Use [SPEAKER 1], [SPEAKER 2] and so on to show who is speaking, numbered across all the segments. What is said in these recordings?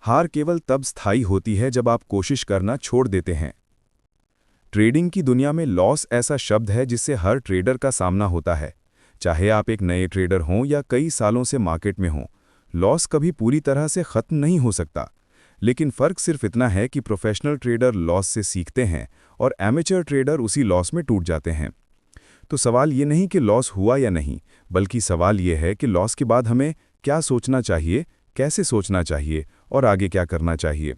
[SPEAKER 1] हार केवल तब स्थायी होती है जब आप कोशिश करना छोड़ देते हैं। ट्रेडिंग की दुनिया में लॉस ऐसा शब्द है जिससे हर ट्रेडर का सामना होता है। चाहे आप एक नए ट्रेडर हों या कई सालों से मार्केट में हों, लॉस कभी पूरी तरह से खत्म नहीं हो सकता। लेकिन फ़र्क सिर्फ इतना है कि प्रोफेशनल ट्रेडर लॉस से सीखते हैं और एमेच्योर ट्रेडर उसी लॉस में टूट जाते हैं। तो सवाल ये नहीं कि लॉस हुआ या नहीं, बल्कि सवाल ये है कि लॉस के बाद हमें क्या सोचना चाहिए, कैसे सोचना चाहिए और आगे क्या करना चाहिए।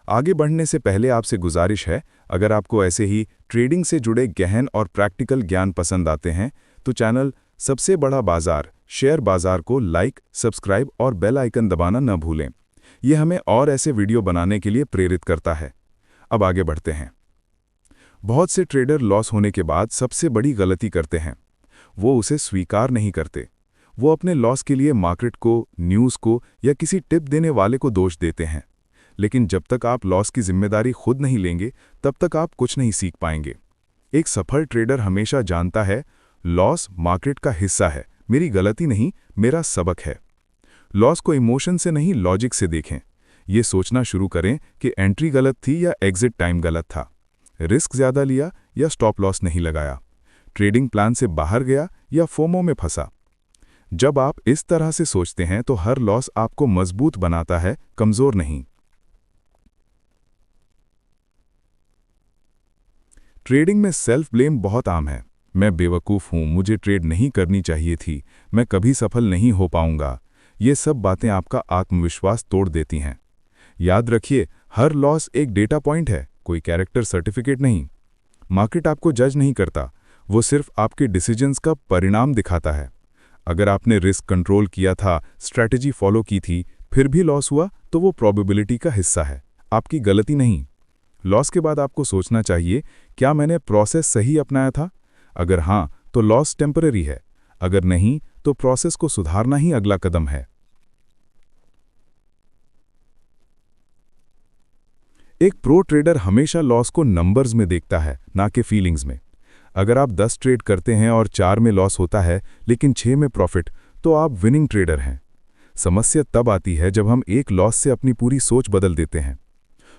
[SPEAKER 1] आगे बढ़ने से पहले आपसे गुजारिश है, अगर आपको ऐसे ही ट्रेडिंग से जुड़े गहन और प्रैक्टिकल ज्ञान पसंद आते हैं तो चैनल सबसे बड़ा बाजार शेयर बाजार को लाइक, सब्सक्राइब और बेल आइकन दबाना न भूलें। यह हमें और ऐसे वीडियो बनाने के लिए प्रेरित करता है। अब आगे बढ़ते हैं। बहुत से ट्रेडर लॉस होने के बाद सबसे बड़ी गलती करते हैं, वो उसे स्वीकार नहीं करते। वो अपने लॉस के लिए मार्केट को, न्यूज़ को या किसी टिप देने वाले को दोष देते हैं। लेकिन जब तक आप लॉस की जिम्मेदारी खुद नहीं लेंगे, तब तक आप कुछ नहीं सीख पाएंगे। एक सफल ट्रेडर हमेशा जानता है, लॉस मार्केट का हिस्सा है, मेरी गलती नहीं, मेरा सबक है। लॉस को इमोशन से नहीं, लॉजिक से देखें। ये सोचना शुरू करें कि एंट्री गलत थी या एग्जिट टाइम गलत था, रिस्क ज़्यादा लिया या स्टॉप लॉस नहीं लगाया, ट्रेडिंग प्लान से बाहर गया या फोमो में फंसा। जब आप इस तरह से सोचते हैं तो हर लॉस आपको मजबूत बनाता है, कमज़ोर नहीं। ट्रेडिंग में सेल्फ ब्लेम बहुत आम है। मैं बेवकूफ़ हूँ, मुझे ट्रेड नहीं करनी चाहिए थी, मैं कभी सफल नहीं हो पाऊंगा। ये सब बातें आपका आत्मविश्वास तोड़ देती हैं। याद रखिए, हर लॉस एक डेटा पॉइंट है, कोई कैरेक्टर सर्टिफिकेट नहीं। मार्केट आपको जज नहीं करता, वो सिर्फ आपके डिसीजंस का परिणाम दिखाता है। अगर आपने रिस्क कंट्रोल किया था, स्ट्रैटेजी फॉलो की थी, फिर भी लॉस हुआ तो वो प्रोबेबिलिटी का हिस्सा है, आपकी गलती नहीं। लॉस के बाद आपको सोचना चाहिए, क्या मैंने प्रोसेस सही अपनाया था? अगर हाँ, तो लॉस टेम्पररी है, अगर नहीं तो प्रोसेस को सुधारना ही अगला कदम है। एक प्रो ट्रेडर हमेशा लॉस को नंबर्स में देखता है, ना कि फीलिंग्स में। अगर आप 10 ट्रेड करते हैं और 4 में लॉस होता है लेकिन 6 में प्रॉफिट, तो आप विनिंग ट्रेडर हैं। समस्या तब आती है जब हम एक लॉस से अपनी पूरी सोच बदल देते हैं।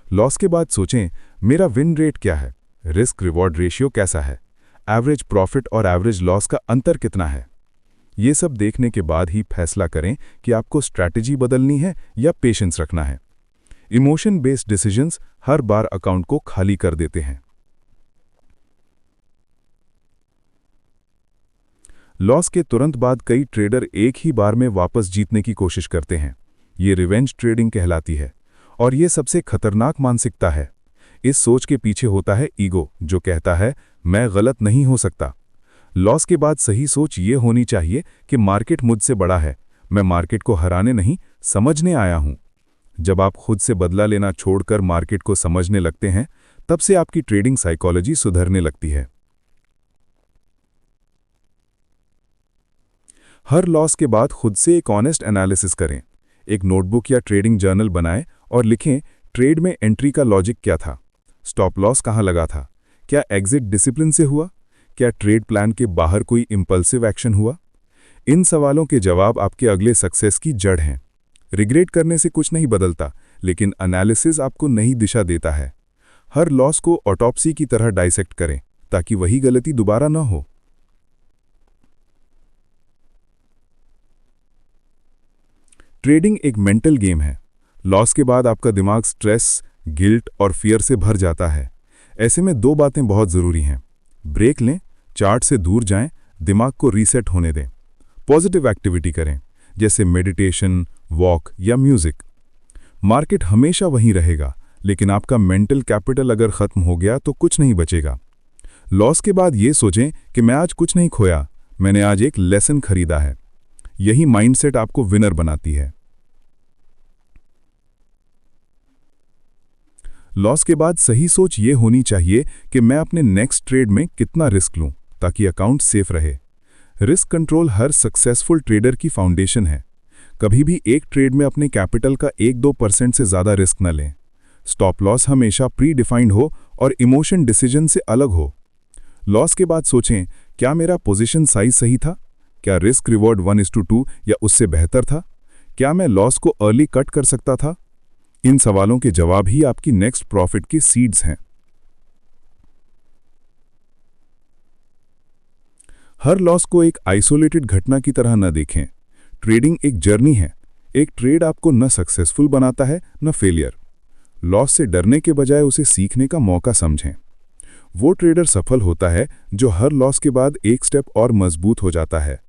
[SPEAKER 1] लॉस के बाद सोचें, मेरा विन रेट क्या है, रिस्क रिवॉर्ड रेशियो कैसा है, एवरेज प्रॉफिट और एवरेज लॉस का अंतर कितना है। ये सब देखने के बाद ही फैसला करें कि आपको स्ट्रैटेजी बदलनी है या पेशेंस रखना है। इमोशन बेस्ड डिसीजंस हर बार अकाउंट को खाली कर देते हैं। लॉस के तुरंत बाद कई ट्रेडर एक ही बार में वापस जीतने की कोशिश करते हैं। ये रिवेंज ट्रेडिंग कहलाती है और ये सबसे खतरनाक मानसिकता है। इस सोच के पीछे होता है ईगो, जो कहता है मैं गलत नहीं हो सकता। लॉस के बाद सही सोच ये होनी चाहिए कि मार्केट मुझसे बड़ा है, मैं मार्केट को हराने नहीं, समझने आया हूं। जब आप खुद से बदला लेना छोड़कर मार्केट को समझने लगते हैं, तब से आपकी ट्रेडिंग साइकोलॉजी सुधरने लगती है। हर लॉस के बाद खुद से एक ऑनेस्ट एनालिसिस करें। एक नोटबुक या ट्रेडिंग जर्नल बनाएं और लिखें, ट्रेड में एंट्री का लॉजिक क्या था, स्टॉप लॉस कहां लगा था, क्या एग्जिट डिसिप्लिन से हुआ, क्या ट्रेड प्लान के बाहर कोई इंपल्सिव एक्शन हुआ। इन सवालों के जवाब आपके अगले सक्सेस की जड़ हैं। रिग्रेट करने से कुछ नहीं बदलता, लेकिन एनालिसिस आपको नई दिशा देता है। हर लॉस को ऑटोप्सी की तरह डाइसेक्ट करें ताकि वही गलती दोबारा न हो। ट्रेडिंग एक मेंटल गेम है। लॉस के बाद आपका दिमाग स्ट्रेस, गिल्ट और फियर से भर जाता है। ऐसे में 2 बातें बहुत ज़रूरी हैं। ब्रेक लें, चार्ट से दूर जाएं, दिमाग को रीसेट होने दें। पॉजिटिव एक्टिविटी करें, जैसे मेडिटेशन, वॉक या म्यूजिक। मार्केट हमेशा वहीं रहेगा, लेकिन आपका मेंटल कैपिटल अगर ख़त्म हो गया तो कुछ नहीं बचेगा। लॉस के बाद ये सोचें कि मैं आज कुछ नहीं खोया, मैंने आज एक लेसन खरीदा है। यही माइंडसेट आपको विनर बनाती है। लॉस के बाद सही सोच ये होनी चाहिए कि मैं अपने नेक्स्ट ट्रेड में कितना रिस्क लूं ताकि अकाउंट सेफ रहे। रिस्क कंट्रोल हर सक्सेसफुल ट्रेडर की फाउंडेशन है। कभी भी एक ट्रेड में अपने कैपिटल का 1-2% से ज़्यादा रिस्क न लें। स्टॉप लॉस हमेशा प्री डिफाइंड हो और इमोशन डिसीजन से अलग हो। लॉस के बाद सोचें, क्या मेरा पोजीशन साइज सही था, क्या रिस्क रिवॉर्ड 1:2 या उससे बेहतर था? क्या मैं लॉस को अर्ली कट कर सकता था? इन सवालों के जवाब ही आपकी नेक्स्ट प्रॉफिट की सीड्स हैं। हर लॉस को एक आइसोलेटेड घटना की तरह न देखें। ट्रेडिंग एक जर्नी है। एक ट्रेड आपको न सक्सेसफुल बनाता है न फेलियर। लॉस से डरने के बजाय उसे सीखने का मौका समझें। वो ट्रेडर सफल होता है जो हर लॉस के बाद एक स्टेप और मजबूत हो जाता है।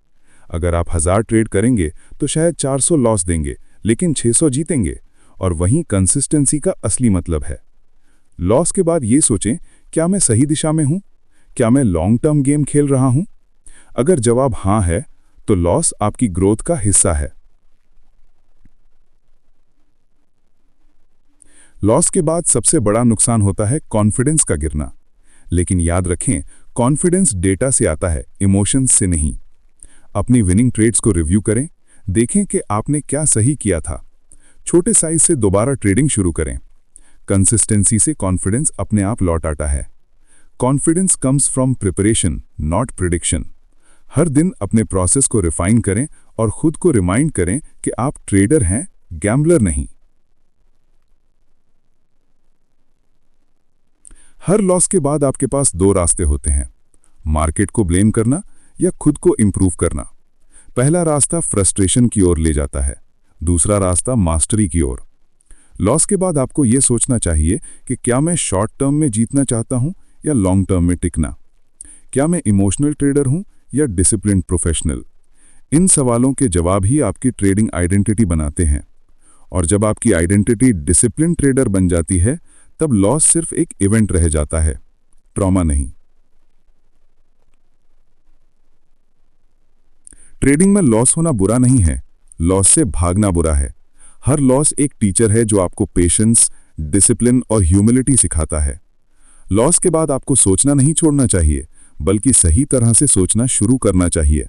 [SPEAKER 1] अगर आप 1000 ट्रेड करेंगे तो शायद 400 लॉस देंगे, लेकिन 600 जीतेंगे, और वहीं कंसिस्टेंसी का असली मतलब है। लॉस के बाद ये सोचें, क्या मैं सही दिशा में हूं? क्या मैं लॉन्ग टर्म गेम खेल रहा हूं? अगर जवाब हाँ है, तो लॉस आपकी ग्रोथ का हिस्सा है। लॉस के बाद सबसे बड़ा नुकसान होता है कॉन्फिडेंस का गिरना। लेकिन याद रखें, कॉन्फिडेंस डेटा से आता है, इमोशंस से नहीं। अपनी विनिंग ट्रेड्स को रिव्यू करें, देखें कि आपने क्या सही किया था। छोटे साइज से दोबारा ट्रेडिंग शुरू करें। कंसिस्टेंसी से कॉन्फिडेंस अपने आप लौट आता है। Confidence comes from preparation, not prediction. हर दिन अपने प्रोसेस को रिफाइन करें और खुद को रिमाइंड करें कि आप ट्रेडर हैं, गैम्बलर नहीं। हर लॉस के बाद आपके पास 2 रास्ते होते हैं, मार्केट को ब्लेम करना या खुद को इंप्रूव करना। पहला रास्ता फ्रस्ट्रेशन की ओर ले जाता है, दूसरा रास्ता मास्टरी की ओर। लॉस के बाद आपको यह सोचना चाहिए कि क्या मैं शॉर्ट टर्म में जीतना चाहता हूं या लॉन्ग टर्म में टिकना? क्या मैं इमोशनल ट्रेडर हूं या डिसिप्लिन्ड प्रोफेशनल? इन सवालों के जवाब ही आपकी ट्रेडिंग आइडेंटिटी बनाते हैं। और जब आपकी आइडेंटिटी डिसिप्लिन ट्रेडर बन जाती है, तब लॉस सिर्फ एक इवेंट रह जाता है, ट्रॉमा नहीं। ट्रेडिंग में लॉस होना बुरा नहीं है, लॉस से भागना बुरा है। हर लॉस एक टीचर है जो आपको पेशेंस, डिसिप्लिन और ह्यूमिलिटी सिखाता है। लॉस के बाद आपको सोचना नहीं छोड़ना चाहिए, बल्कि सही तरह से सोचना शुरू करना चाहिए।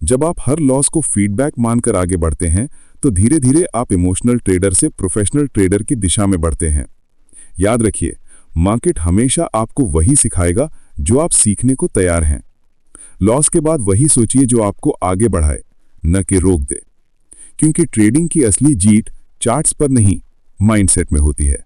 [SPEAKER 1] जब आप हर लॉस को फीडबैक मानकर आगे बढ़ते हैं, तो धीरे धीरे आप इमोशनल ट्रेडर से प्रोफेशनल ट्रेडर की दिशा में बढ़ते हैं। याद रखिए, मार्केट हमेशा आपको वही सिखाएगा जो आप सीखने को तैयार हैं। लॉस के बाद वही सोचिए जो आपको आगे बढ़ाए, न कि रोक दे। क्योंकि ट्रेडिंग की असली जीत चार्ट्स पर नहीं, माइंडसेट में होती है।